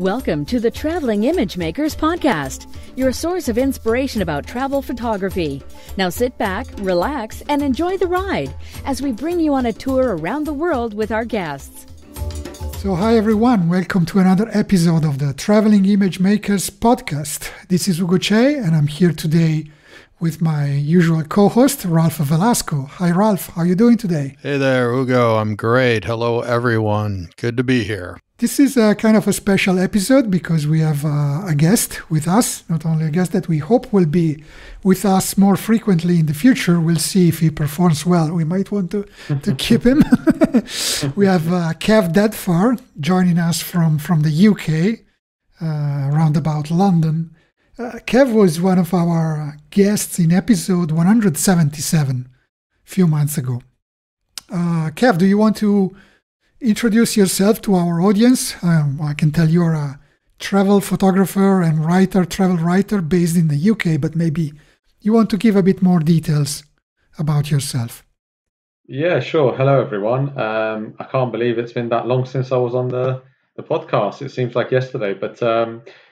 Welcome to the Traveling Image Makers Podcast, your source of inspiration about travel photography. Now sit back, relax, and enjoy the ride as we bring you on a tour around the world with our guests. So hi everyone, welcome to another episode of the Traveling Image Makers Podcast. This is Ugo Che, and I'm here today with my usual co-host, Ralph Velasco. Hi Ralph, how are you doing today? Hey there, Ugo. I'm great. Hello, everyone. Good to be here. This is a kind of a special episode because we have a guest with us, not only a guest that we hope will be with us more frequently in the future. We'll see if he performs well. We might want to keep him. We have Kav Dadfar joining us from the UK, around about London. Kev was one of our guests in episode 177 a few months ago. Kev, do you want to introduce yourself to our audience? I can tell you're a travel photographer and travel writer based in the UK, but maybe you want to give a bit more details about yourself. Yeah, sure. Hello, everyone. I can't believe it's been that long since I was on the podcast. It seems like yesterday, but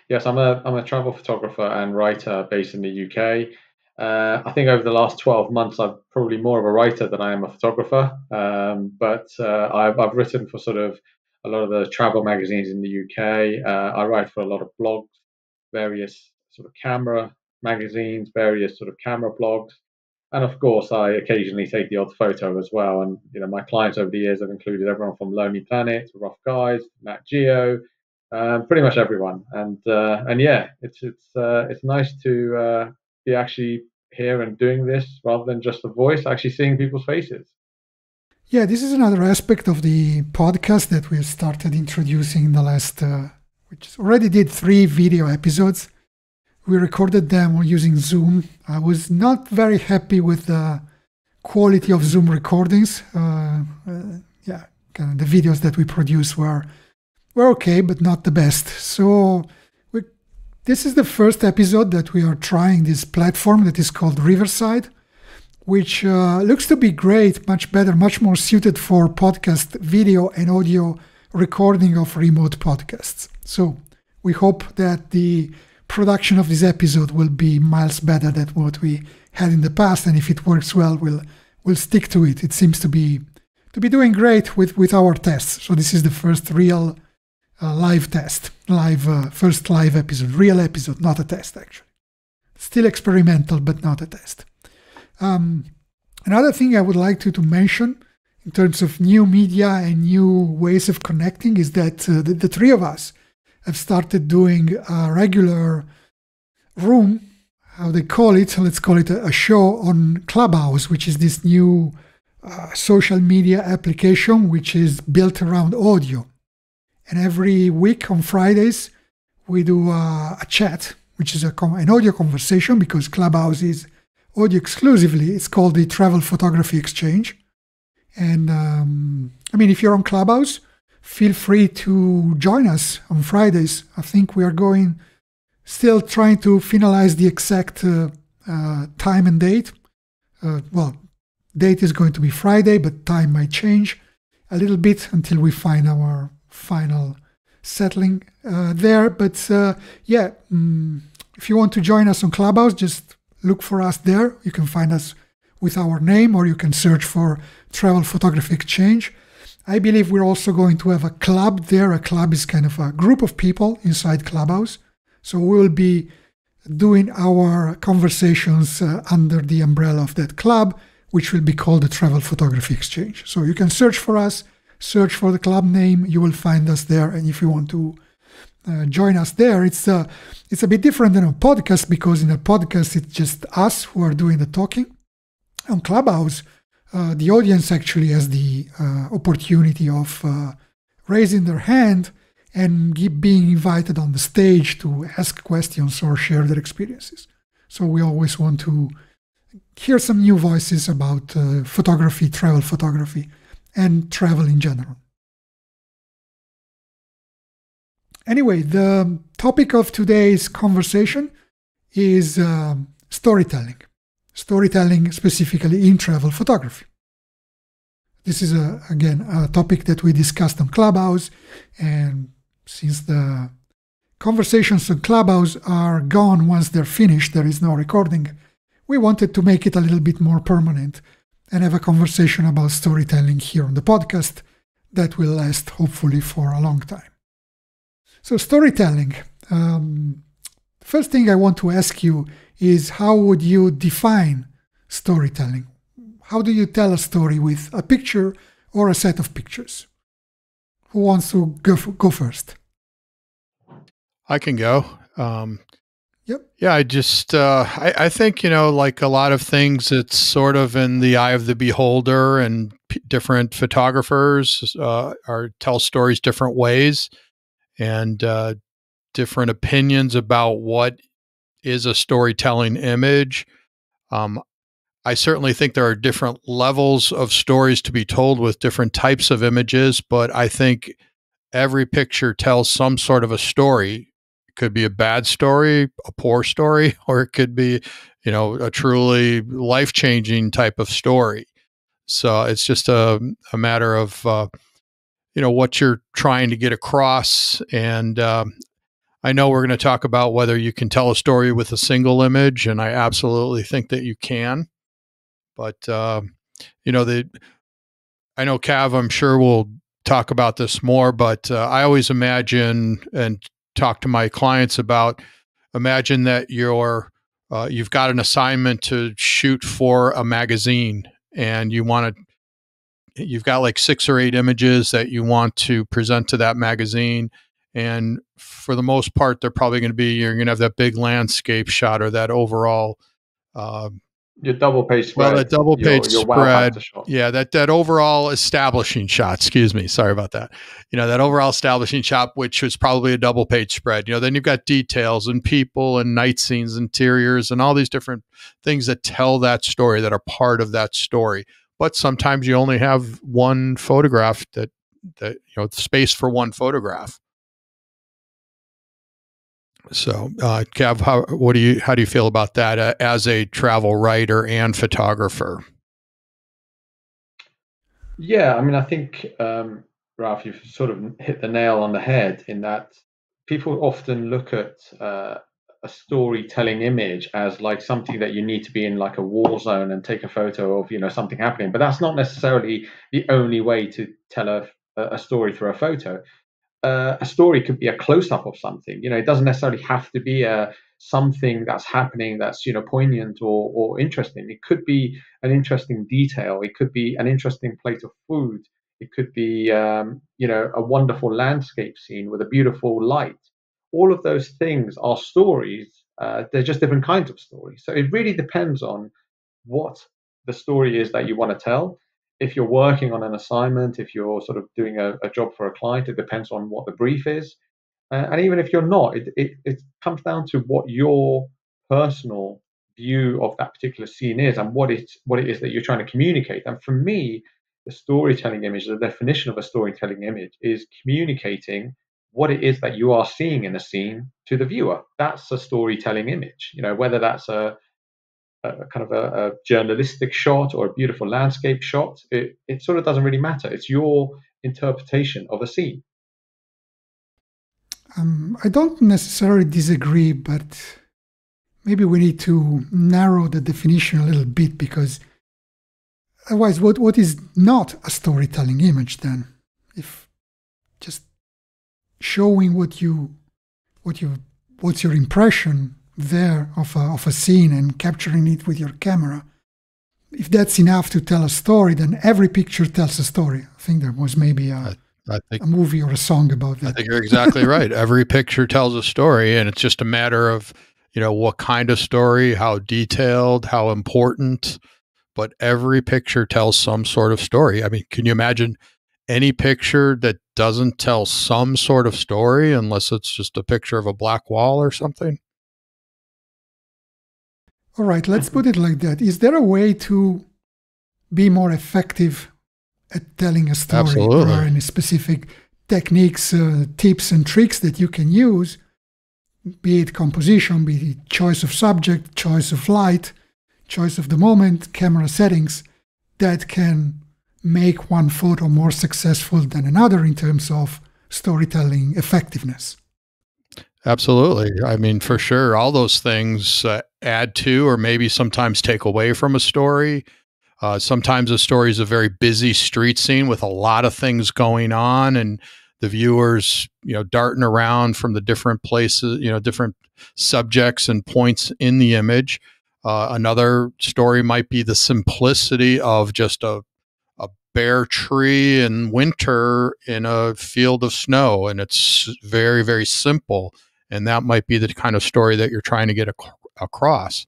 yes, I'm a travel photographer and writer based in the UK. I think over the last 12 months, I'm probably more of a writer than I am a photographer. But I've written for sort of a lot of the travel magazines in the UK. I write for a lot of blogs, various sort of camera magazines, various sort of camera blogs. And of course, I occasionally take the odd photo as well. And, you know, my clients over the years have included everyone from Lonely Planet to Rough Guides, Nat Geo, pretty much everyone. And yeah, it's nice to be actually here and doing this rather than just a voice, actually seeing people's faces. Yeah, this is another aspect of the podcast that we started introducing in the last, which already did 3 video episodes. We recorded them using Zoom. I was not very happy with the quality of Zoom recordings. The videos that we produced were okay, but not the best. So this is the first episode that we are trying this platform that is called Riverside, which looks to be great, much better, much more suited for podcast video and audio recording of remote podcasts. So we hope that the production of this episode will be miles better than what we had in the past, and if it works well, we'll stick to it. It seems to be doing great with our tests. So this is the first real live test, first live episode, real episode, not a test actually. Still experimental, but not a test. Another thing I would like to mention in terms of new media and new ways of connecting is that the 3 of us have started doing a regular room, how they call it, let's call it a show on Clubhouse, which is this new social media application which is built around audio. And every week on Fridays, we do a chat, which is an audio conversation because Clubhouse is audio exclusively. It's called the Travel Photography Exchange. And if you're on Clubhouse, feel free to join us on Fridays. I think we are still trying to finalize the exact time and date. Date is going to be Friday, but time might change a little bit until we find our final settling there. But if you want to join us on Clubhouse, just look for us there. You can find us with our name, or you can search for Travel Photography Exchange. I believe we're also going to have a club there. A club is kind of a group of people inside Clubhouse. So we will be doing our conversations under the umbrella of that club, which will be called the Travel Photography Exchange. So you can search for us, search for the club name, you will find us there. And if you want to join us there, it's a bit different than a podcast, because in a podcast, it's just us who are doing the talking. On Clubhouse, the audience actually has the opportunity of raising their hand and being invited on the stage to ask questions or share their experiences. So we always want to hear some new voices about photography, travel photography, and travel in general. Anyway, the topic of today's conversation is storytelling. Storytelling specifically in travel photography. This is, again, a topic that we discussed on Clubhouse, and since the conversations on Clubhouse are gone once they're finished, there is no recording, we wanted to make it a little bit more permanent and have a conversation about storytelling here on the podcast that will last hopefully for a long time. So storytelling. First thing I want to ask you is, how would you define storytelling? How do you tell a story with a picture or a set of pictures? Who wants to go first? I can go. Yep. Yeah, I think, like a lot of things, it's sort of in the eye of the beholder, and different photographers tell stories different ways, and different opinions about what is a storytelling image. I certainly think there are different levels of stories to be told with different types of images, but I think every picture tells some sort of a story. It could be a bad story, a poor story, or it could be, a truly life-changing type of story. So it's just a matter of, what you're trying to get across. And I know we're going to talk about whether you can tell a story with a single image, and I absolutely think that you can. But, I know Kav, I'm sure we'll talk about this more, but I always imagine and talk to my clients about, imagine that you've got an assignment to shoot for a magazine, and you've got like 6 or 8 images that you want to present to that magazine. And for the most part, they're probably going to be, you're going to have that big landscape shot, or that overall, your double page spread. Well, that double page your spread. Wow factor shot. Yeah, that overall establishing shot. Excuse me, sorry about that. That overall establishing shot, which is probably a double page spread. Then you've got details and people and night scenes, interiors, and all these different things that tell that story, that are part of that story. But sometimes you only have one photograph that space for one photograph. So, Kav, how do you feel about that as a travel writer and photographer? Yeah, I mean, I think, Ralph, you've sort of hit the nail on the head in that people often look at a storytelling image as like something that you need to be in like a war zone and take a photo of, something happening. But that's not necessarily the only way to tell a story through a photo. A story could be a close-up of something. It doesn't necessarily have to be something that's happening that's poignant or interesting. It could be an interesting detail. It could be an interesting plate of food. It could be a wonderful landscape scene with a beautiful light. All of those things are stories. They're just different kinds of stories. So it really depends on what the story is that you want to tell. If you're working on an assignment, if you're sort of doing a job for a client, it depends on what the brief is. And even if you're not, it comes down to what your personal view of that particular scene is, and what it is that you're trying to communicate. And for me, the storytelling image, the definition of a storytelling image, is communicating what it is that you are seeing in a scene to the viewer. That's a storytelling image. Whether that's a kind of a journalistic shot or a beautiful landscape shot, it sort of doesn't really matter. It's your interpretation of a scene. I don't necessarily disagree, but maybe we need to narrow the definition a little bit, because otherwise, what is not a storytelling image then? If just showing what's your impression there of a scene and capturing it with your camera, if that's enough to tell a story, then every picture tells a story. I think there was maybe a movie or a song about that. I think you're exactly right. Every picture tells a story, and it's just a matter of what kind of story, how detailed, how important. But every picture tells some sort of story. I mean, can you imagine any picture that doesn't tell some sort of story, unless it's just a picture of a black wall or something? All right, let's put it like that. Is there a way to be more effective at telling a story? Absolutely. Are there any specific techniques, tips, and tricks that you can use, be it composition, be it choice of subject, choice of light, choice of the moment, camera settings, that can make one photo more successful than another in terms of storytelling effectiveness? Absolutely. I mean, for sure, all those things add to or maybe sometimes take away from a story. Sometimes a story is a very busy street scene with a lot of things going on, and the viewers, darting around from the different places, different subjects and points in the image. Another story might be the simplicity of just a bare tree in winter in a field of snow, and it's very, very simple. And that might be the kind of story that you're trying to get across.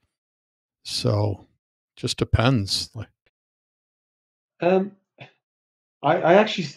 So, just depends. Um, I actually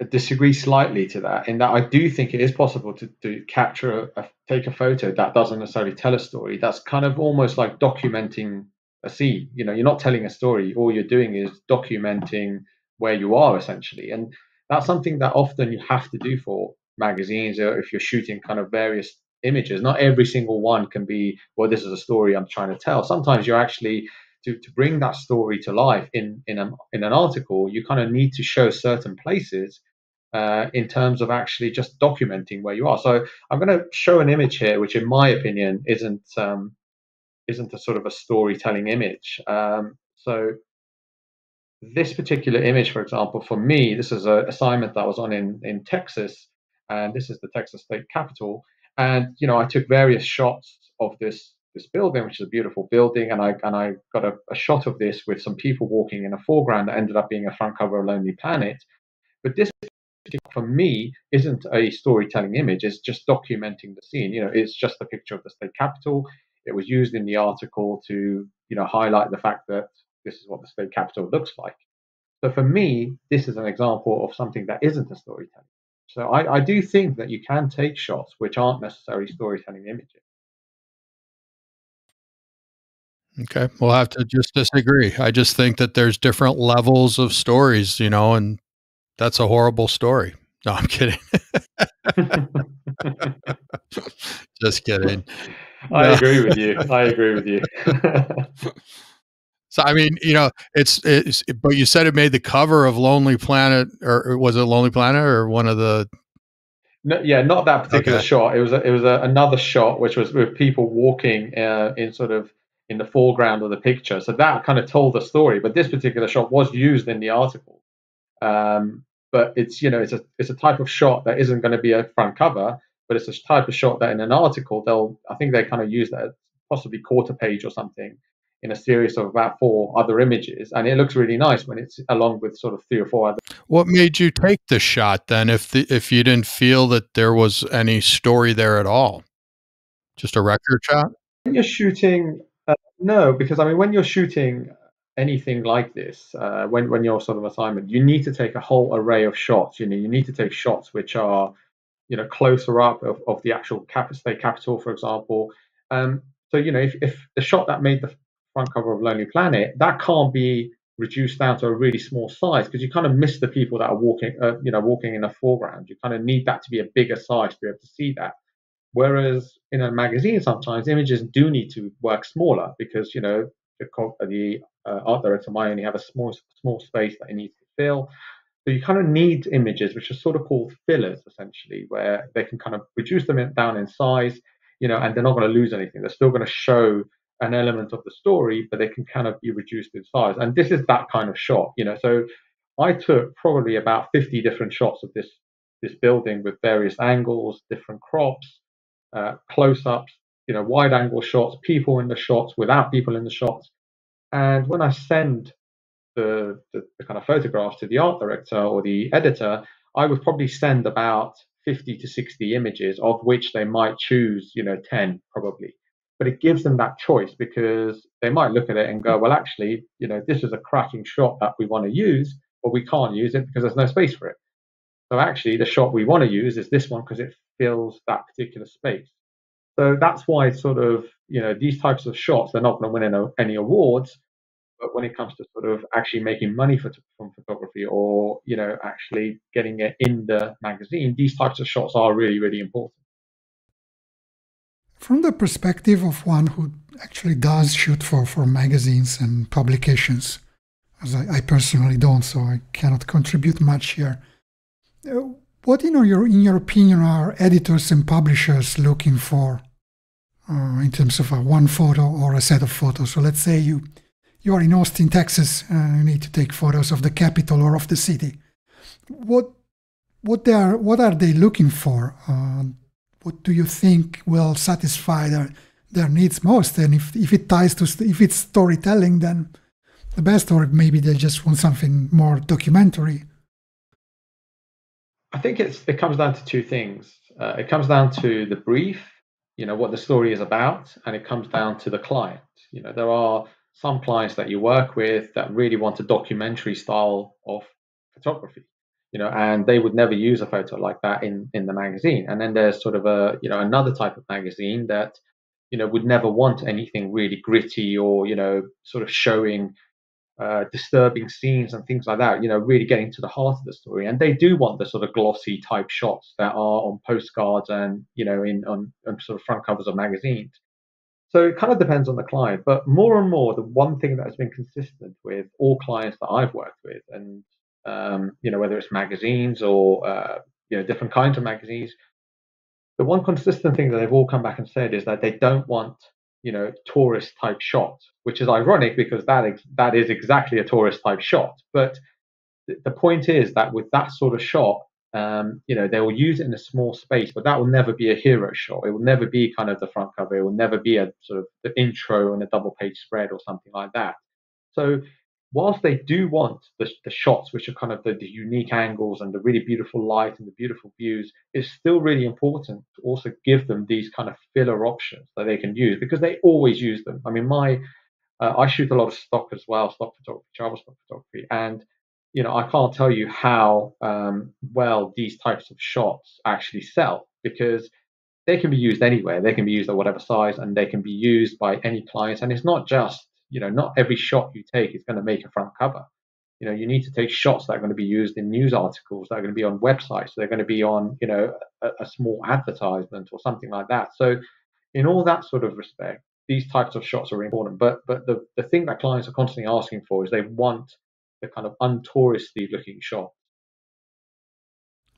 disagree slightly to that, in that I do think it is possible to capture, take a photo that doesn't necessarily tell a story. That's kind of almost like documenting a scene. You're not telling a story. All you're doing is documenting where you are, essentially. And that's something that often you have to do for magazines, or if you're shooting kind of various images. Not every single one can be, well, this is a story I'm trying to tell. Sometimes you're actually, to bring that story to life in an article, you kind of need to show certain places in terms of actually just documenting where you are. So I'm going to show an image here, which in my opinion isn't a sort of a storytelling image. So this particular image, for example, for me, this is an assignment that I was on in Texas, and this is the Texas state capitol. And I took various shots of this building, which is a beautiful building, and I got a shot of this with some people walking in a foreground that ended up being a front cover of Lonely Planet. But this, for me, isn't a storytelling image. It's just documenting the scene. It's just a picture of the state capitol. It was used in the article to highlight the fact that this is what the state capitol looks like. So for me, this is an example of something that isn't a storytelling. So I do think that you can take shots which aren't necessarily storytelling images. Okay. We'll have to just disagree. I just think that there's different levels of stories, and that's a horrible story. No, I'm kidding. Just kidding. I agree with you. I agree with you. So, I mean, but you said it made the cover of Lonely Planet, or was it Lonely Planet or one of the? No, yeah, not that particular shot. It was another shot, which was with people walking in the foreground of the picture. So that kind of told the story. But this particular shot was used in the article. But it's a type of shot that isn't going to be a front cover, but it's a type of shot that in an article I think they kind of use that possibly quarter page or something in a series of about 4 other images, and it looks really nice when it's along with sort of 3 or 4 other. What made you take the shot then, if you didn't feel that there was any story there at all? Just a record shot? When you're shooting, no, because I mean, when you're shooting anything like this, when you're sort of assignment, you need to take a whole array of shots. You need to take shots which are closer up of the actual state capitol, for example. So if the shot that made the front cover of Lonely Planet, that can't be reduced down to a really small size, because you kind of miss the people that are walking in the foreground. You kind of need that to be a bigger size to be able to see that. Whereas in a magazine, sometimes images do need to work smaller, because the art director might only have a small space that it needs to fill. So you kind of need images which are sort of called fillers, essentially, where they can kind of reduce them down in size, and they're not going to lose anything. They're still going to show an element of the story, but they can kind of be reduced in size. And this is that kind of shot. So I took probably about 50 different shots of this building with various angles, different crops, close-ups, wide angle shots, people in the shots, without people in the shots. And when I send the kind of photographs to the art director or the editor, I would probably send about 50 to 60 images, of which they might choose 10 probably. But it gives them that choice, because they might look at it and go, well, actually, this is a cracking shot that we want to use, but we can't use it because there's no space for it. So actually, the shot we want to use is this one, because it fills that particular space. So that's why sort of, these types of shots, they're not going to win any awards. But when it comes to sort of actually making money from photography, or, actually getting it in the magazine, these types of shots are really, really important. From the perspective of one who actually does shoot for magazines and publications, as I personally don't, so I cannot contribute much here. What in your opinion are editors and publishers looking for in terms of one photo or a set of photos? So let's say you are in Austin, Texas, and you need to take photos of the capital or of the city. What are they looking for? What do you think will satisfy their needs most? And if it ties to if it's storytelling, then the best. Or maybe they just want something more documentary. I think it comes down to two things. It comes down to the brief, what the story is about, and it comes down to the client. There are some clients that you work with that really want a documentary style of photography, and they would never use a photo like that in the magazine. And then there's sort of another type of magazine that, would never want anything really gritty or, sort of showing disturbing scenes and things like that, really getting to the heart of the story. And they do want the sort of glossy type shots that are on postcards and, on sort of front covers of magazines. So it kind of depends on the client. But more and more, the one thing that has been consistent with all clients that I've worked with, and, whether it's magazines or, different kinds of magazines, the one consistent thing that they've all come back and said is that they don't want tourist type shot, which is ironic because that is exactly a tourist type shot. But the point is that with that sort of shot, they will use it in a small space, but that will never be a hero shot. It will never be kind of the front cover. It will never be a sort of the intro and a double page spread or something like that. So whilst they do want the shots, which are kind of the unique angles and the really beautiful light and the beautiful views, it's still really important to also give them these kind of filler options that they can use, because they always use them. I mean, I shoot a lot of stock as well, stock photography, travel stock photography, and I can't tell you how well these types of shots actually sell, because they can be used anywhere. They can be used at whatever size, and they can be used by any client. And it's not just, not every shot you take is going to make a front cover. You need to take shots that are going to be used in news articles, that are going to be on websites, they're going to be on, a small advertisement or something like that. So in all that sort of respect, these types of shots are important. But the thing that clients are constantly asking for is they want the kind of untouristy looking shot.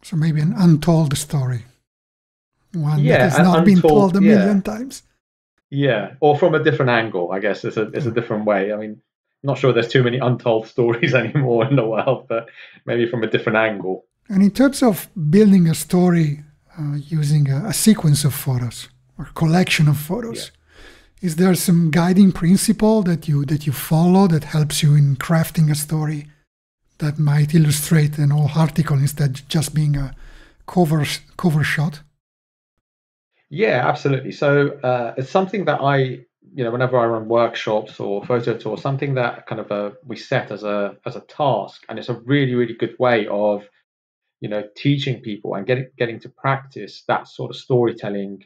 So maybe an untold story. One that has not been told a million times. Yeah, or from a different angle, I guess. It's a different way. I mean, I'm not sure there's too many untold stories anymore in the world, but maybe from a different angle. And in terms of building a story using a sequence of photos or collection of photos, is there some guiding principle that you follow that helps you in crafting a story that might illustrate an whole article instead of just being a cover shot? Yeah, absolutely. So it's something that whenever I run workshops or photo tours, something that kind of we set as a task, and it's a really, really good way of teaching people and getting to practice that sort of storytelling,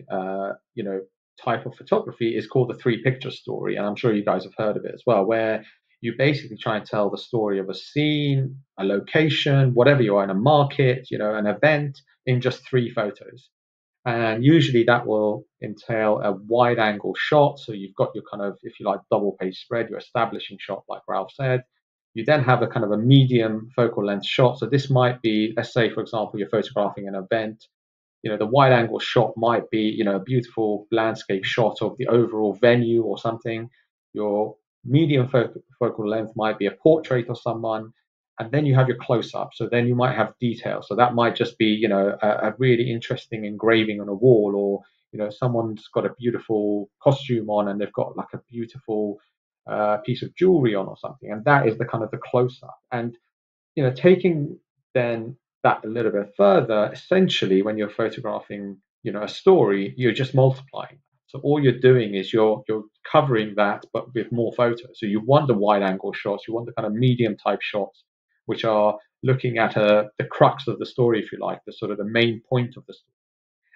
type of photography, is called the three picture story. And I'm sure you guys have heard of it as well, where you basically try and tell the story of a scene, a location, whatever you are, in a market, an event, in just three photos. And usually that will entail a wide angle shot. So you've got your kind of, if you like, double page spread, your establishing shot, like Ralph said. You then have a kind of a medium focal length shot. So this might be, let's say, for example, you're photographing an event. The wide angle shot might be, a beautiful landscape shot of the overall venue or something. Your medium focal length might be a portrait of someone. And then you have your close-up. So then you might have details. So that might just be, a really interesting engraving on a wall, or, someone's got a beautiful costume on and they've got like a beautiful piece of jewelry on or something. And that is the kind of the close-up. And, taking then that a little bit further, essentially when you're photographing, a story, you're just multiplying. So all you're doing is you're covering that, but with more photos. So you want the wide angle shots, you want the kind of medium type shots, which are looking at the crux of the story, if you like, the sort of the main point of the story.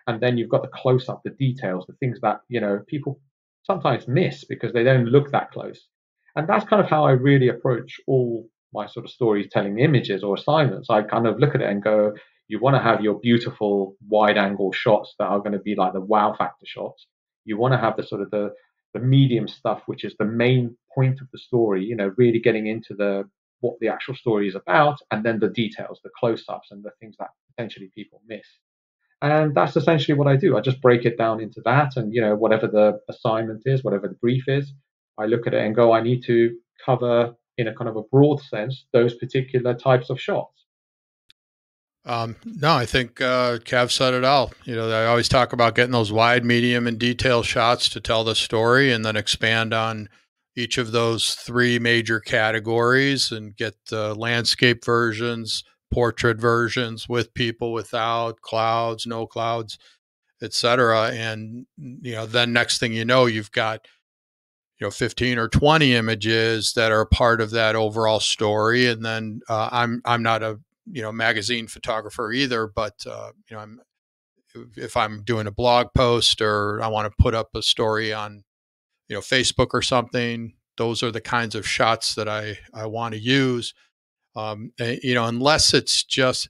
And then you've got the close up, the details, the things that, people sometimes miss because they don't look that close. And that's kind of how I really approach all my sort of storytelling images or assignments. I kind of look at it and go, you want to have your beautiful wide angle shots that are going to be like the wow factor shots. You want to have the sort of the medium stuff, which is the main point of the story, really getting into what the actual story is about, and then the details, the close-ups and the things that potentially people miss. And that's essentially what I do. I just break it down into that, and whatever the assignment is, whatever the brief is, I look at it and go, I need to cover in a kind of a broad sense those particular types of shots. No, I think Kav said it all. I always talk about getting those wide, medium, and detail shots to tell the story, and then expand on each of those three major categories and get landscape versions, portrait versions, with people, without, clouds, no clouds, etc. And then next thing you know, you've got 15 or 20 images that are part of that overall story. And then I'm not a magazine photographer either, but if I'm doing a blog post or I want to put up a story on Facebook or something, those are the kinds of shots that I want to use. Unless it's just,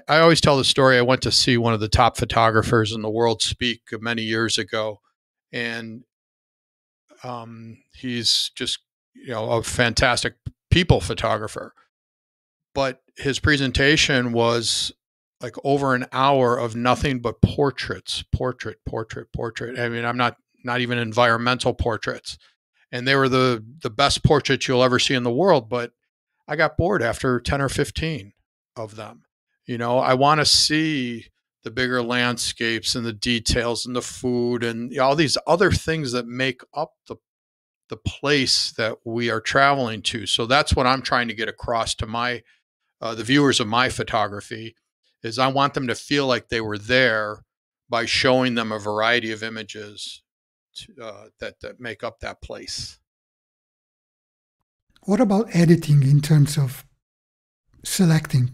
I always tell the story. I went to see one of the top photographers in the world speak many years ago, and he's just a fantastic people photographer. But his presentation was like over an hour of nothing but portraits, portrait. I mean, I'm not even environmental portraits. And they were the best portraits you'll ever see in the world. But I got bored after 10 or 15 of them. I want to see the bigger landscapes and the details and the food and all these other things that make up the place that we are traveling to. So that's what I'm trying to get across to the viewers of my photography, is I want them to feel like they were there by showing them a variety of images that make up that place. What about editing in terms of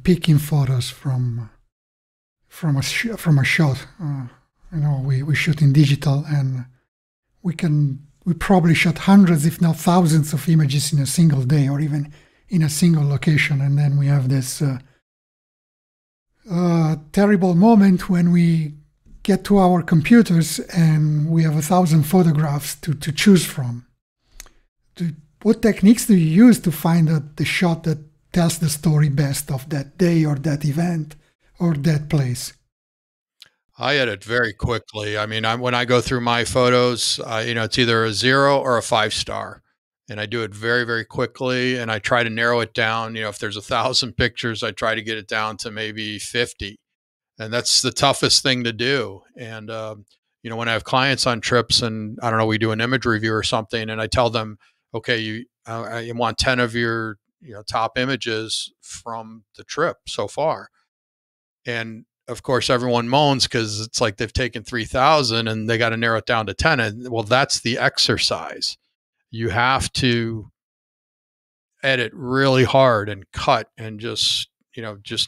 picking photos from a shot? We shoot in digital, and we probably shot hundreds, if not thousands, of images in a single day, or even in a single location, and then we have this terrible moment when we get to our computers and we have 1,000 photographs to choose from. What techniques do you use to find the shot that tells the story best of that day or that event or that place? I edit very quickly. I mean, when I go through my photos, it's either a 0 or a 5-star. And I do it very, very quickly. And I try to narrow it down. If there's 1,000 pictures, I try to get it down to maybe 50. And that's the toughest thing to do. And, when I have clients on trips and I don't know, we do an image review or something, and I tell them, okay, you want 10 of your top images from the trip so far. And of course, everyone moans because it's like they've taken 3,000 and they got to narrow it down to 10. And well, that's the exercise. You have to edit really hard and cut and just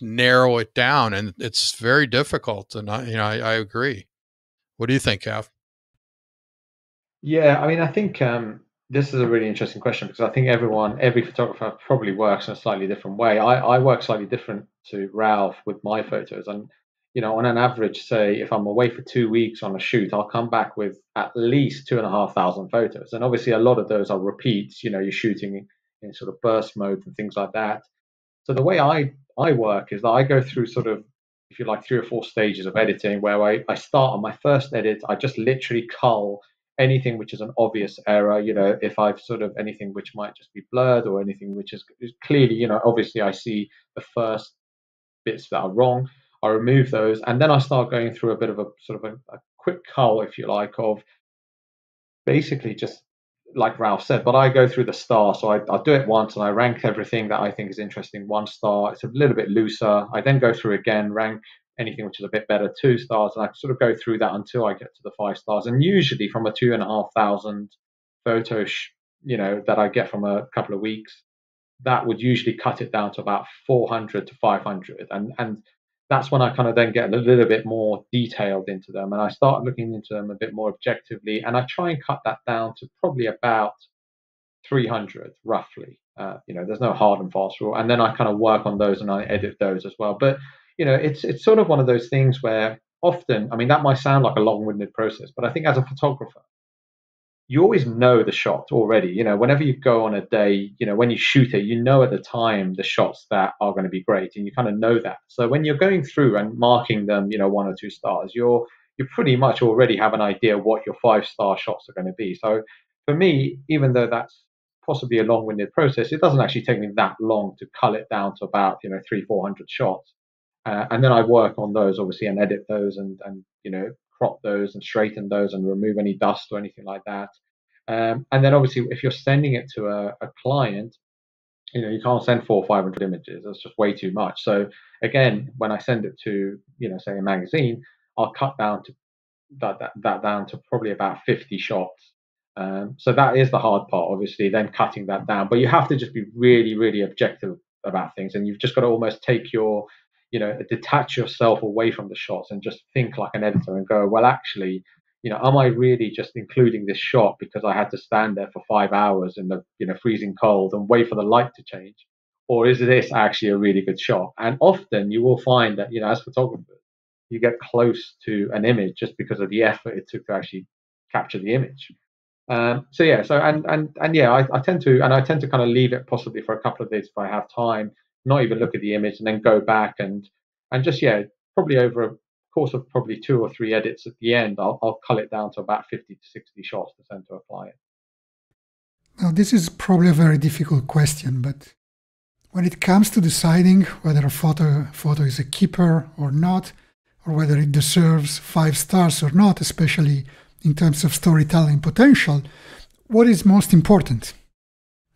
narrow it down. And it's very difficult. And I agree. What do you think, Kav? Yeah, I mean, I think this is a really interesting question, because I think every photographer probably works in a slightly different way. I work slightly different to Ralph with my photos. And, on an average, say, if I'm away for 2 weeks on a shoot, I'll come back with at least 2,500 photos. And obviously, a lot of those are repeats. You're shooting in sort of burst mode and things like that. So the way I work is that I go through sort of, if you like, 3 or 4 stages of editing, where I start on my first edit. I just literally cull anything which is an obvious error, if I've sort of anything which might just be blurred, or anything which is clearly, obviously I see the first bits that are wrong, I remove those. And then I start going through a bit of a sort of a quick cull, if you like, of basically just like Ralph said, but I go through the star. So I'll do it once and I rank everything that I think is interesting 1 star. It's a little bit looser. I then go through again, rank anything which is a bit better 2 stars, and I sort of go through that until I get to the 5 stars. And usually from a 2,500 photos, that I get from a couple of weeks, that would usually cut it down to about 400 to 500. And that's when I kind of then get a little bit more detailed into them, and I start looking into them a bit more objectively. And I try and cut that down to probably about 300 roughly. There's no hard and fast rule. And then I kind of work on those and I edit those as well. But it's sort of one of those things where often, I mean, that might sound like a long-winded process, but I think as a photographer, you always know the shot already. Whenever you go on a day, when you shoot it, at the time the shots that are going to be great, and you kind of know that. So when you're going through and marking them, 1 or 2 stars, you pretty much already have an idea what your 5-star shots are going to be. So for me, even though that's possibly a long-winded process, it doesn't actually take me that long to cull it down to about 300-400 shots, and then I work on those obviously and edit those and crop those and straighten those and remove any dust or anything like that. And then obviously, if you're sending it to a client, you can't send 400 or 500 images. That's just way too much. So again, when I send it to, say a magazine, I'll cut down to that down to probably about 50 shots. So that is the hard part, obviously, then cutting that down. But you have to just be really, really objective about things, and you've just got to almost take detach yourself away from the shots and just think like an editor and go, well, actually, am I really just including this shot because I had to stand there for 5 hours in the freezing cold and wait for the light to change, or is this actually a really good shot? And often you will find that as photographers, you get close to an image just because of the effort it took to actually capture the image. So yeah, so and yeah, I tend to kind of leave it possibly for a couple of days if I have time, not even look at the image, and then go back and just probably over a course of probably 2 or 3 edits at the end, I'll cull it down to about 50 to 60 shots to send to a client. Now, this is probably a very difficult question, but when it comes to deciding whether a photo is a keeper or not, or whether it deserves 5 stars or not, especially in terms of storytelling potential, what is most important?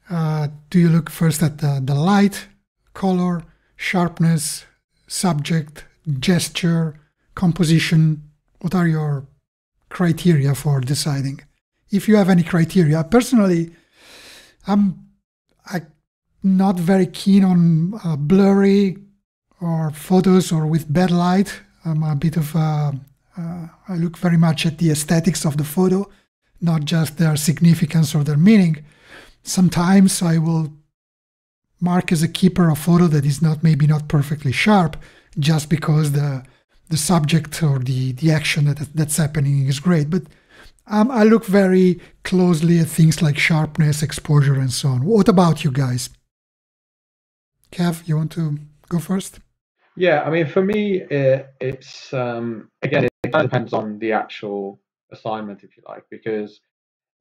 Do you look first at the light, color, sharpness, subject, gesture, composition? What are your criteria for deciding? If you have any criteria. Personally, I'm not very keen on blurry or photos or with bad light. I'm a bit of I look very much at the aesthetics of the photo, not just their significance or their meaning. Sometimes I will mark as a keeper a photo that is maybe not perfectly sharp, just because the subject or the action that's happening is great. But I look very closely at things like sharpness, exposure, and so on. What about you guys? Kav, you want to go first? Yeah, I mean, for me, it's again, it kind of depends on the actual assignment, if you like, because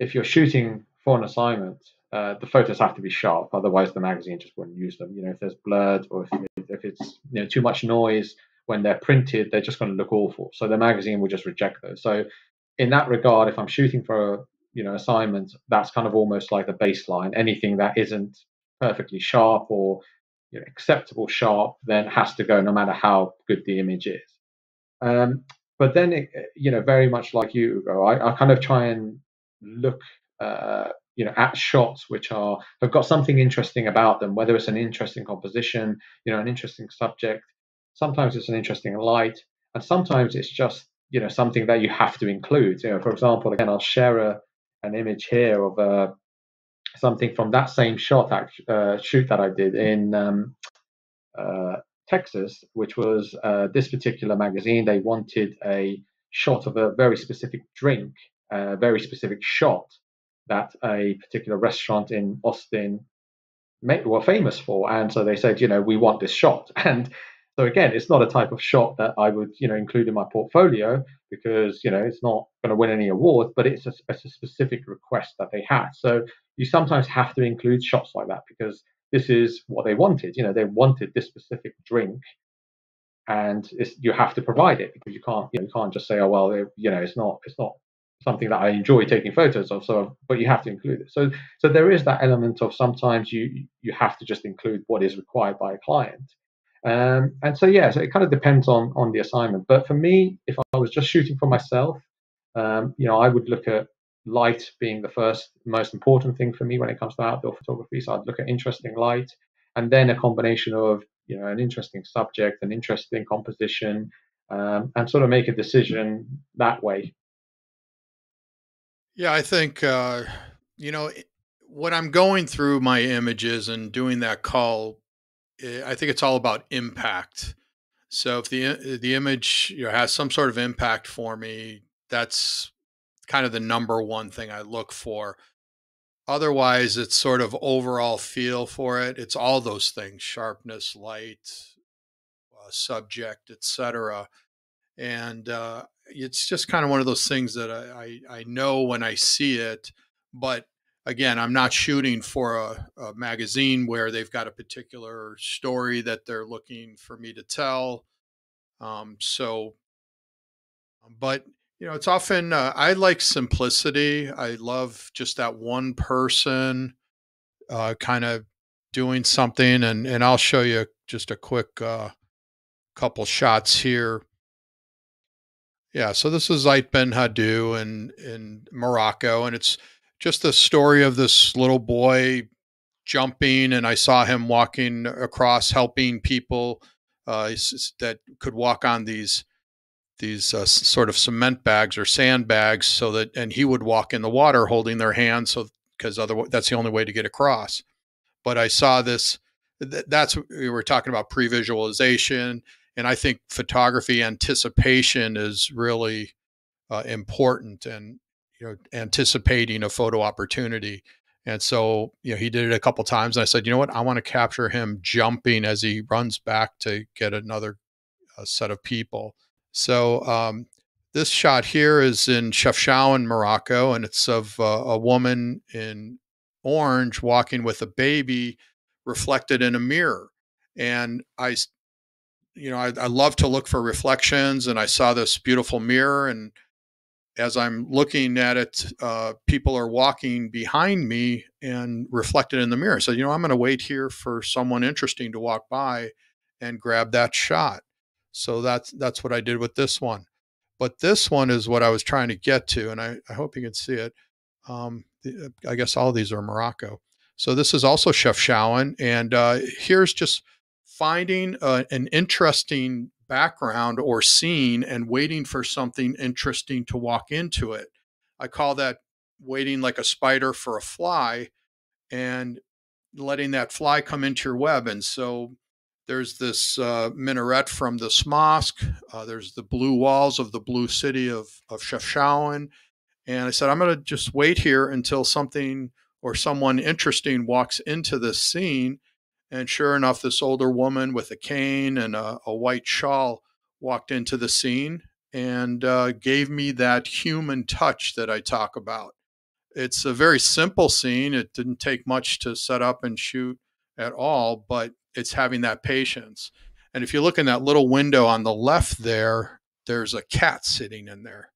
if you're shooting for an assignment, the photos have to be sharp, otherwise the magazine just wouldn't use them. If there's blurred or if it's too much noise when they're printed, they're just going to look awful. So the magazine will just reject those. So in that regard, if I'm shooting for assignment, that's kind of almost like the baseline. Anything that isn't perfectly sharp or acceptable sharp then has to go, no matter how good the image is. But then, very much like you, Ugo, I kind of try and look, at shots which have got something interesting about them, whether it's an interesting composition, an interesting subject. Sometimes it's an interesting light, and sometimes it's just, something that you have to include. For example, again, I'll share an image here of something from that same shoot that I did in Texas, which was this particular magazine. They wanted a shot of a very specific drink, a very specific shot that a particular restaurant in Austin were famous for. And so they said, we want this shot. And so again, it's not a type of shot that I would, include in my portfolio because, it's not going to win any awards, but it's a specific request that they had. So you sometimes have to include shots like that because this is what they wanted. They wanted this specific drink, and you have to provide it because you can't just say, oh well, it's not something that I enjoy taking photos of. So, but you have to include it. So there is that element of sometimes you have to just include what is required by a client. And so yeah, so it kind of depends on the assignment. But for me, if I was just shooting for myself, I would look at light being the first most important thing for me when it comes to outdoor photography. So I'd look at interesting light, and then a combination of an interesting subject, an interesting composition, and sort of make a decision that way. Yeah, I think when I'm going through my images and doing that call, I think it's all about impact. So if the image has some sort of impact for me, that's kind of the number one thing I look for. Otherwise, it's sort of overall feel for it. It's all those things: sharpness, light, subject, etc. And it's just kind of one of those things that I know when I see it. But again, I'm not shooting for a magazine where they've got a particular story that they're looking for me to tell. But it's often I like simplicity. I love just that one person kind of doing something, and I'll show you just a quick couple shots here. Yeah, so this is Ait Ben Hadou in Morocco, and it's just the story of this little boy jumping, and I saw him walking across, helping people that could walk on these sort of cement bags or sand bags, and he would walk in the water holding their hands, so because otherwise that's the only way to get across. But I saw this. That's we were talking about pre-visualization, and I think photography anticipation is really important, and anticipating a photo opportunity. And so he did it a couple times, and I said, you know what, I want to capture him jumping as he runs back to get another set of people. So this shot here is in Chefchaouen, Morocco, and it's of a woman in orange walking with a baby reflected in a mirror. And I love to look for reflections, and I saw this beautiful mirror, and as I'm looking at it, people are walking behind me and reflected in the mirror. So, I'm going to wait here for someone interesting to walk by and grab that shot. So that's what I did with this one. But this one is what I was trying to get to, and I hope you can see it. I guess all of these are Morocco. So this is also Chefchaouen, and here's just finding an interesting background or scene and waiting for something interesting to walk into it. I call that waiting like a spider for a fly, and letting that fly come into your web. And so there's this minaret from this mosque. There's the blue walls of the blue city of Chefchaouen. And I said, I'm going to just wait here until something or someone interesting walks into this scene. And sure enough, this older woman with a cane and a white shawl walked into the scene and gave me that human touch that I talk about. It's a very simple scene. It didn't take much to set up and shoot at all, but it's having that patience. And if you look in that little window on the left there, there's a cat sitting in there.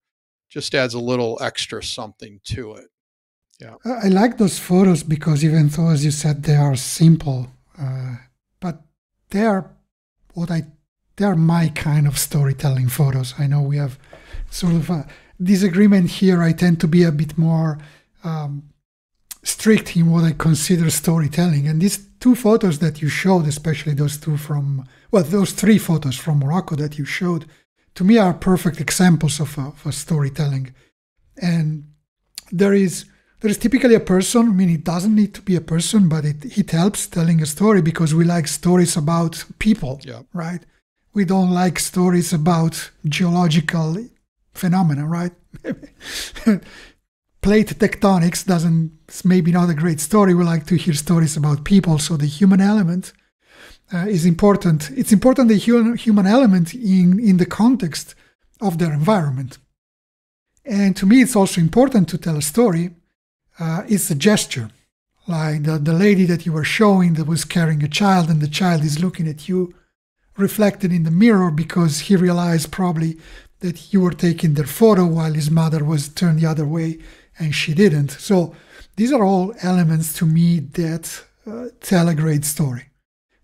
Just adds a little extra something to it. Yeah. I like those photos because even though, as you said, they are simple, but they are my kind of storytelling photos. I know we have sort of a disagreement here. I tend to be a bit more strict in what I consider storytelling. And these two photos that you showed, especially those three photos from Morocco that you showed, to me are perfect examples of storytelling. And there is typically a person. I mean, it doesn't need to be a person, but it helps telling a story because we like stories about people, right? We don't like stories about geological phenomena, right? Plate tectonics it's maybe not a great story. We like to hear stories about people. So the human element is important. It's important, the human element in the context of their environment. And to me, it's also important to tell a story. It's a gesture, like the lady that you were showing that was carrying a child, and the child is looking at you reflected in the mirror because he realized probably that you were taking their photo while his mother was turned the other way and she didn't. So these are all elements to me that tell a great story.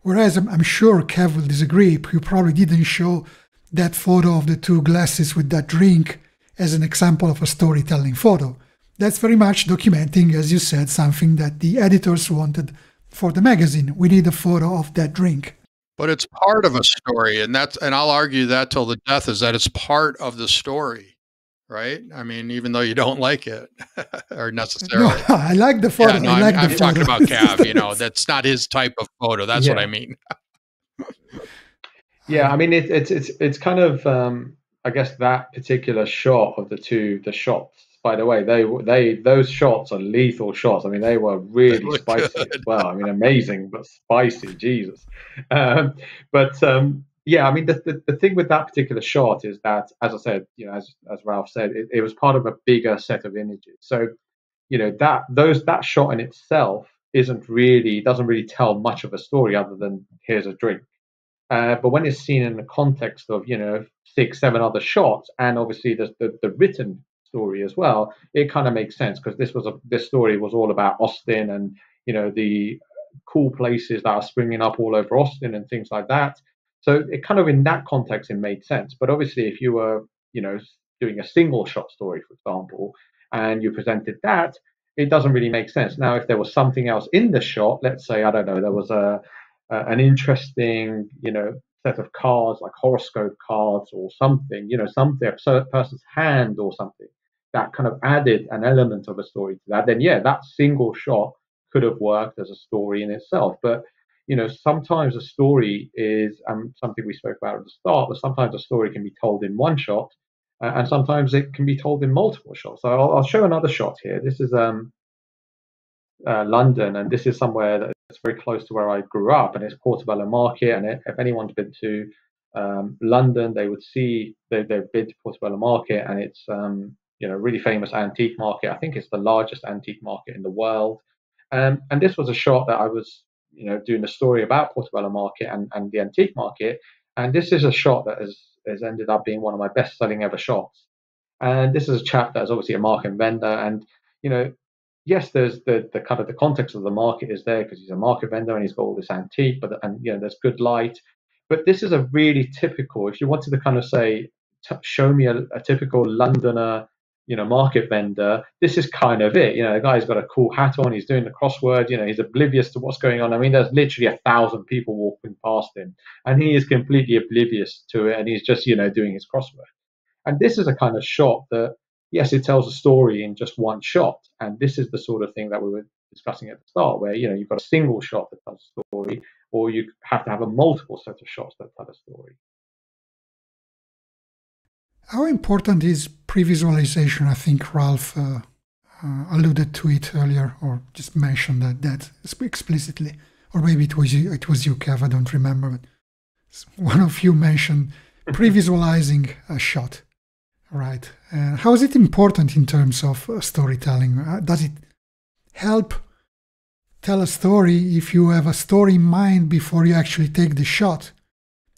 Whereas I'm sure Kav will disagree. You probably didn't show that photo of the two glasses with that drink as an example of a storytelling photo. That's very much documenting, as you said, something that the editors wanted for the magazine. We need a photo of that drink. But it's part of a story, and I'll argue that till the death, is that it's part of the story, right? I mean, even though you don't like it or necessarily. No, I like the photo. Yeah, no, I'm talking about Kav. That's not his type of photo. That's what I mean. Yeah, I mean, it's kind of I guess that particular shot of the shots by the way, those shots are lethal shots. I mean, they were They really look spicy as good. well. I mean, amazing, but spicy, Jesus. But yeah, I mean, the thing with that particular shot is that, as I said, as Ralph said, it was part of a bigger set of images. So that shot in itself doesn't really tell much of a story other than here's a drink. But when it's seen in the context of 6, 7 other shots, and obviously the written story as well, it kind of makes sense because this story was all about Austin and the cool places that are springing up all over Austin and things like that. So it kind of in that context it made sense. But obviously, if you were doing a single shot story, for example, and you presented that, it doesn't really make sense. Now, if there was something else in the shot, let's say I don't know, there was an interesting, set of cards like horoscope cards or something, something, a person's hand or something that kind of added an element of a story to that, then yeah, that single shot could have worked as a story in itself. But sometimes a story is something we spoke about at the start, but sometimes a story can be told in one shot, and sometimes it can be told in multiple shots. So I'll show another shot here. This is London, and this is somewhere that's very close to where I grew up, and it's Portobello Market. And if anyone's been to London, they would see they've been to Portobello Market, and it's really famous antique market. I think it's the largest antique market in the world. And this was a shot that I was doing a story about Portobello Market and the antique market, and this is a shot that has ended up being one of my best selling ever shots. And this is a chap that's obviously a market vendor, and you know yes, there's the kind of the context of the market is there because he's a market vendor and he's got all this antique, and there's good light. But this is a really typical. If you wanted to kind of say, show me a typical Londoner, market vendor, this is kind of it. The guy's got a cool hat on. He's doing the crossword. He's oblivious to what's going on. I mean, there's literally 1,000 people walking past him, and he is completely oblivious to it, and he's just doing his crossword. And this is a kind of shot that, yes, it tells a story in just one shot. And this is the sort of thing that we were discussing at the start, where you've got a single shot that tells a story, or you have to have a multiple set of shots that tell a story. How important is pre-visualization? I think Ralph alluded to it earlier, or just mentioned that explicitly, or maybe it was you, Kav. I don't remember, but one of you mentioned pre-visualizing a shot. Right. And how is it important in terms of storytelling? Does it help tell a story if you have a story in mind before you actually take the shot?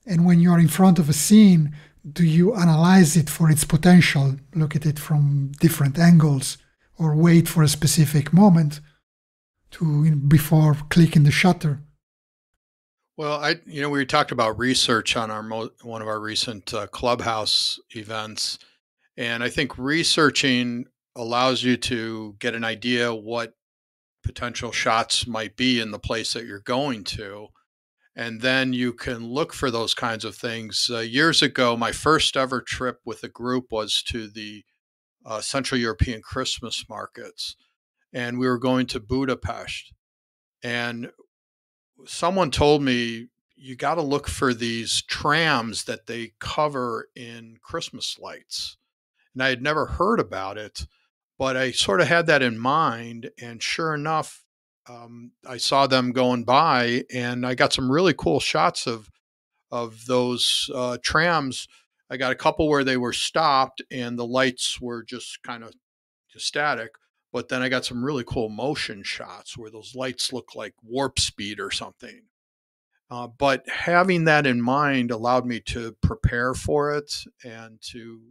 And when you're in front of a scene, do you analyze it for its potential, look at it from different angles, or wait for a specific moment before clicking the shutter? Well, we talked about research on one of our recent Clubhouse events. And I think researching allows you to get an idea what potential shots might be in the place that you're going to. And then you can look for those kinds of things. Years ago, my first ever trip with a group was to the Central European Christmas markets. And we were going to Budapest. And someone told me, you got to look for these trams that they cover in Christmas lights. And I had never heard about it, but I sort of had that in mind. And sure enough, I saw them going by, and I got some really cool shots of those trams. I got a couple where they were stopped and the lights were just kind of just static. But then I got some really cool motion shots where those lights look like warp speed or something. But having that in mind allowed me to prepare for it and to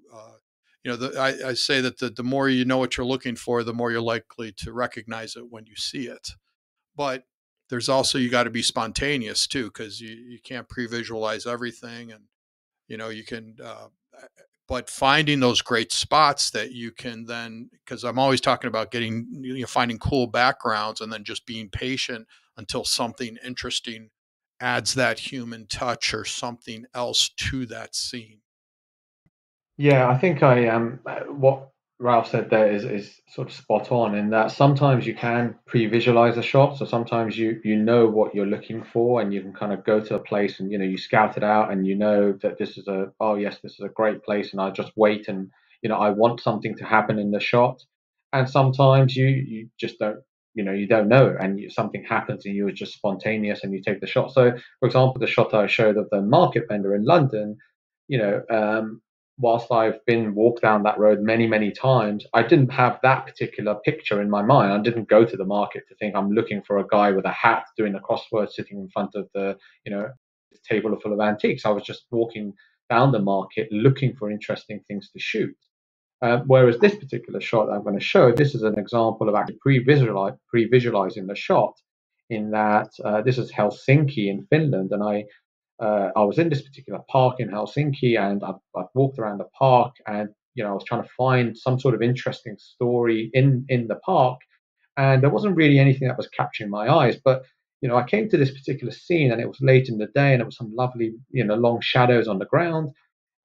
I say that the more you know what you're looking for, the more you're likely to recognize it when you see it. But there's also, you got to be spontaneous too, because you can't pre-visualize everything. And, you can, but finding those great spots that you can then, because I'm always talking about finding cool backgrounds and then just being patient until something interesting adds that human touch or something else to that scene. Yeah, I think what Ralph said there is sort of spot on in that sometimes you can pre-visualize a shot. So sometimes you know what you're looking for, and you can kind of go to a place and you scout it out, and that this is this is a great place, and I'll just wait and I want something to happen in the shot. And sometimes you just don't, you don't know, and something happens and you're just spontaneous and you take the shot. So, for example, the shot I showed of the market vendor in London, you know, whilst I've been walked down that road many, many times, I didn't have that particular picture in my mind. I didn't go to the market to think I'm looking for a guy with a hat doing a crossword sitting in front of the, table full of antiques. I was just walking down the market looking for interesting things to shoot. Whereas this particular shot I'm going to show, this is an example of actually pre-visualizing the shot, in that this is Helsinki in Finland, and I was in this particular park in Helsinki, and I've walked around the park, and I was trying to find some sort of interesting story in the park, and there wasn't really anything that was capturing my eyes. But I came to this particular scene, and it was late in the day, and it was some lovely long shadows on the ground.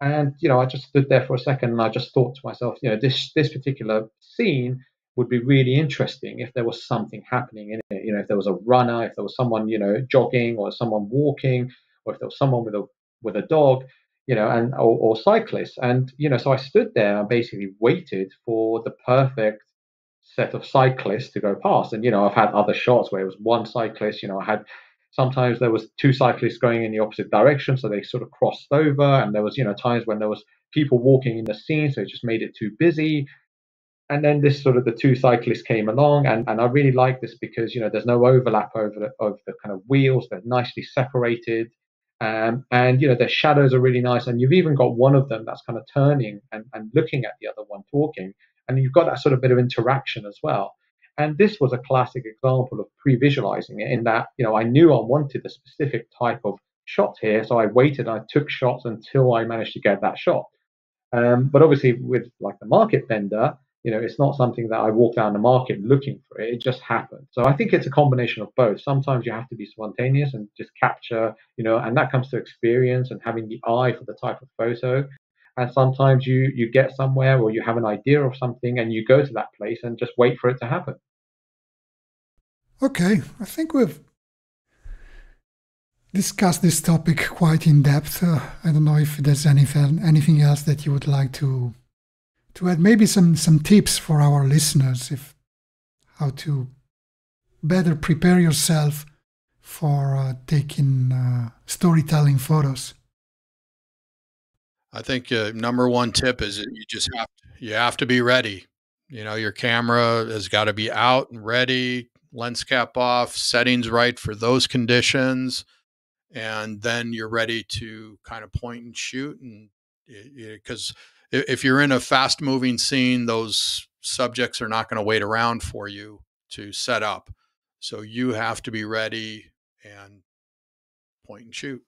And I just stood there for a second, and I just thought to myself, this particular scene would be really interesting if there was something happening in it. If there was a runner, if there was someone jogging, or someone walking, or if there was someone with a dog, and or cyclists. And so I stood there and basically waited for the perfect set of cyclists to go past. And I've had other shots where it was one cyclist. I had Sometimes there was two cyclists going in the opposite direction, so they sort of crossed over. And there was times when there was people walking in the scene, so it just made it too busy. And then this sort of the two cyclists came along, and I really like this because there's no overlap over the kind of wheels. They're nicely separated, and the shadows are really nice. And you've even got one of them that's kind of turning and looking at the other one talking, and you've got that sort of bit of interaction as well. And this was a classic example of pre-visualizing it, in that I knew I wanted a specific type of shot here, so I waited. I took shots until I managed to get that shot. But obviously, with like the market vendor, it's not something that I walk down the market looking for it. It just happened. So I think it's a combination of both. Sometimes you have to be spontaneous and just capture, and that comes to experience and having the eye for the type of photo. And sometimes you get somewhere, or you have an idea of something, and you go to that place and just wait for it to happen. Okay, I think we've discussed this topic quite in depth. I don't know if there's anything else that you would like to add. Maybe some tips for our listeners, if how to better prepare yourself for taking storytelling photos. I think number one tip is that you have to be ready. Your camera has got to be out and ready, lens cap off, settings right for those conditions, and then you're ready to kind of point and shoot. And because if you're in a fast moving scene, those subjects are not going to wait around for you to set up. So you have to be ready and point and shoot.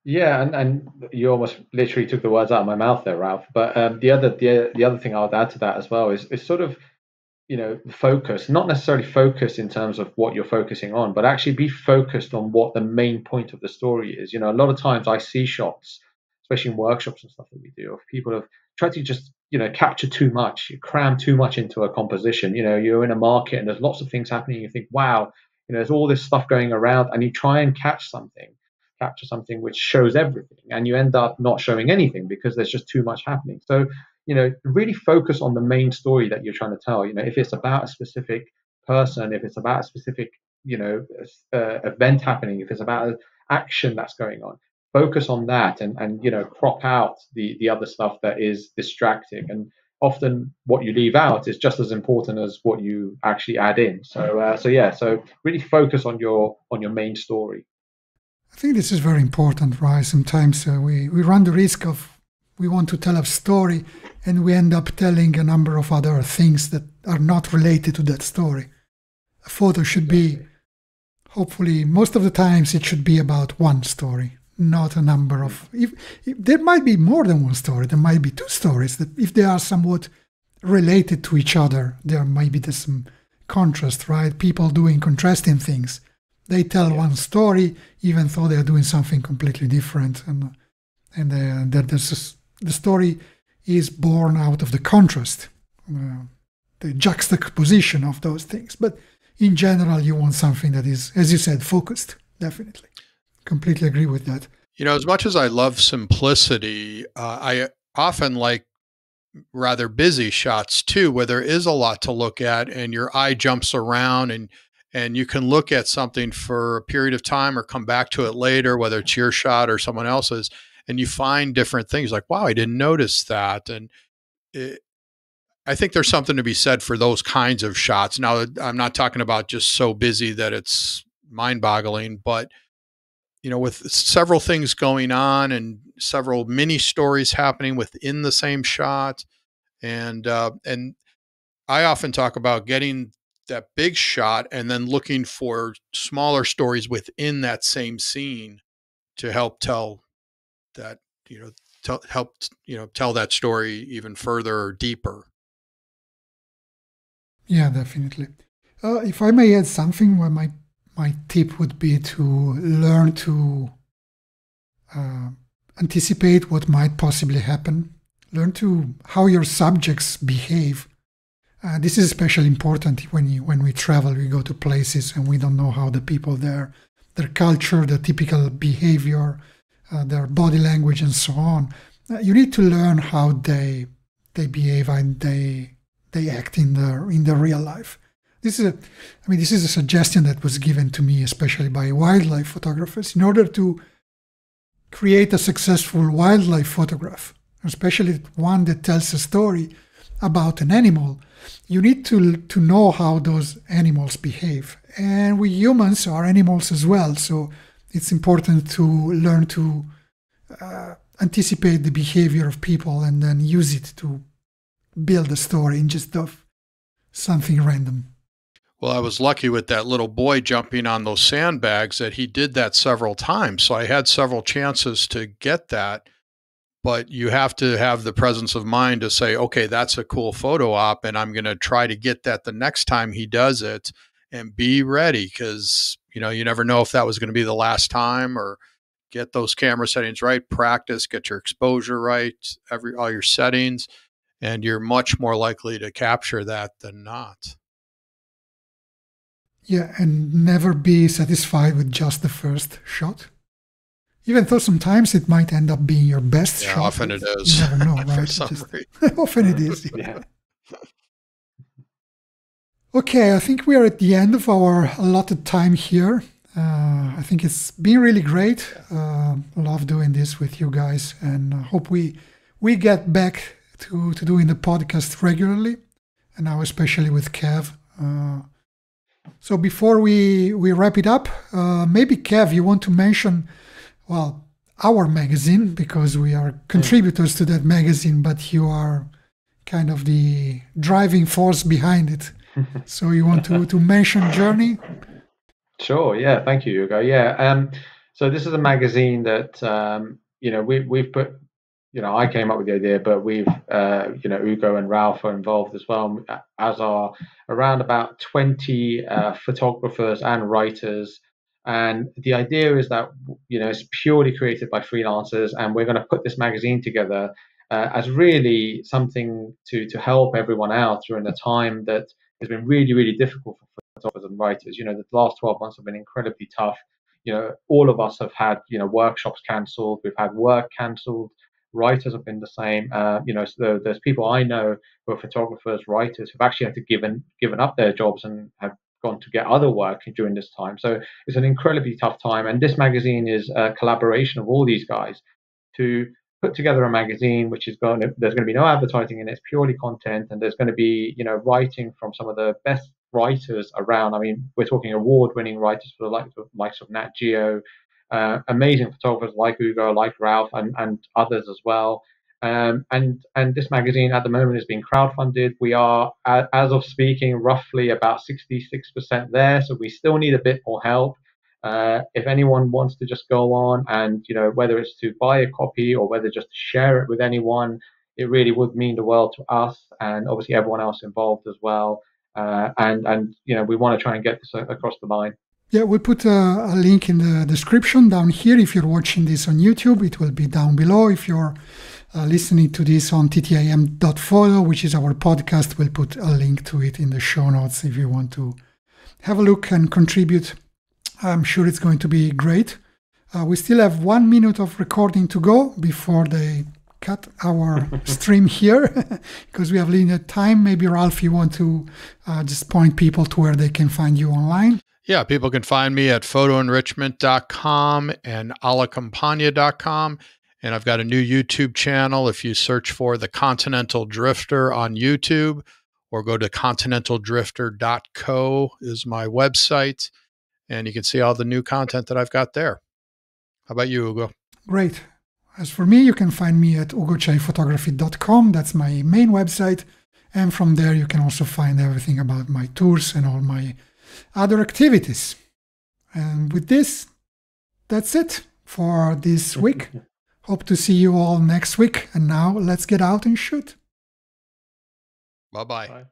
Yeah, and you almost literally took the words out of my mouth there, Ralph. But the other thing I would add to that as well is sort of focus, not necessarily focus in terms of what you're focusing on, but actually be focused on what the main point of the story is. A lot of times I see shots, especially in workshops and stuff that we do, of people have tried to just capture too much, you cram too much into a composition. You're in a market and there's lots of things happening. You think, wow, there's all this stuff going around, and you try and capture something which shows everything, and you end up not showing anything because there's just too much happening. So really focus on the main story that you're trying to tell. If it's about a specific person, if it's about a specific event happening, if it's about an action that's going on, focus on that, and crop out the other stuff that is distracting. And often what you leave out is just as important as what you actually add in. So really focus on your main story. I think this is very important, right? Sometimes we run the risk of, we want to tell a story and we end up telling a number of other things that are not related to that story. A photo should be, hopefully, most of the times it should be about one story, not a number of... If there might be more than one story, there might be two stories, that if they are somewhat related to each other, there might be some contrast, right? People doing contrasting things. They tell one story, even though they're doing something completely different. And the story is born out of the contrast, the juxtaposition of those things. But in general, you want something that is, as you said, focused, definitely. Completely agree with that. As much as I love simplicity, I often like rather busy shots too, where there is a lot to look at and your eye jumps around and you can look at something for a period of time or come back to it later, whether it's your shot or someone else's, and you find different things like, wow, I didn't notice that. And I think there's something to be said for those kinds of shots. Now, I'm not talking about just so busy that it's mind-boggling, but with several things going on and several mini stories happening within the same shot, and I often talk about getting that big shot and then looking for smaller stories within that same scene to help tell that tell that story even further or deeper. Yeah, definitely. If I may add something, where my tip would be to learn to anticipate what might possibly happen. Learn to how your subjects behave. This is especially important when we travel. We go to places and we don't know how the people there, their culture, the typical behavior, their body language, and so on. You need to learn how they behave and they act in the real life. This is a suggestion that was given to me, especially by wildlife photographers, in order to create a successful wildlife photograph, especially one that tells a story about an animal. You need to know how those animals behave. And we humans are animals as well, so it's important to learn to anticipate the behavior of people and then use it to build a story instead of something random. Well, I was lucky with that little boy jumping on those sandbags that he did that several times. So I had several chances to get that. But you have to have the presence of mind to say, okay, that's a cool photo op, and I'm going to try to get that the next time he does it, and be ready, because you never know if that was going to be the last time. Or get those camera settings right, practice, get your exposure right, all your settings, and you're much more likely to capture that than not. Yeah, and never be satisfied with just the first shot. Even though sometimes it might end up being your best shot. Often it is. You never know, right? Often it is. Yeah. Okay, I think we are at the end of our allotted time here. I think it's been really great. Love doing this with you guys, and hope we get back to doing the podcast regularly, and now especially with Kav. So before we wrap it up, maybe Kav, you want to mention, well, our magazine, because we are contributors to that magazine, but you are kind of the driving force behind it. So you want to mention Journey? Sure. Yeah. Thank you, Hugo. Yeah. So this is a magazine that we've put. I came up with the idea, but we've Hugo and Ralph are involved as well, as are around about 20 photographers and writers. And the idea is that it's purely created by freelancers, and we're going to put this magazine together as really something to help everyone out during a time that has been really, really difficult for photographers and writers. The last 12 months have been incredibly tough. All of us have had workshops cancelled, we've had work cancelled. Writers have been the same. So there's people I know who are photographers, writers, who've actually had to given up their jobs and have gone to get other work during this time. So it's an incredibly tough time. And this magazine is a collaboration of all these guys to put together a magazine which is there's going to be no advertising in it, it's purely content, and there's going to be writing from some of the best writers around. I mean, we're talking award-winning writers for the likes of Nat Geo, amazing photographers like Hugo, like Ralph, and others as well. And this magazine at the moment is being crowdfunded. We are, as of speaking, roughly about 66% there. So we still need a bit more help. If anyone wants to just go on and, whether it's to buy a copy or whether just to share it with anyone, it really would mean the world to us and obviously everyone else involved as well. And we want to try and get this across the line. Yeah, we'll put a link in the description down here. If you're watching this on YouTube, it will be down below. If you're listening to this on TTIM.photo, which is our podcast, we'll put a link to it in the show notes if you want to have a look and contribute. I'm sure it's going to be great. We still have 1 minute of recording to go before they cut our stream here because we have limited time. Maybe, Ralph, you want to just point people to where they can find you online? Yeah, people can find me at photoenrichment.com and alacampagna.com. And I've got a new YouTube channel. If you search for The Continental Drifter on YouTube, or go to continentaldrifter.co is my website. And you can see all the new content that I've got there. How about you, Ugo? Great. As for me, you can find me at ugochaiphotography.com. That's my main website. And from there, you can also find everything about my tours and all my other activities. And with this, that's it for this week. Hope to see you all next week. And now let's get out and shoot. Bye-bye. Bye.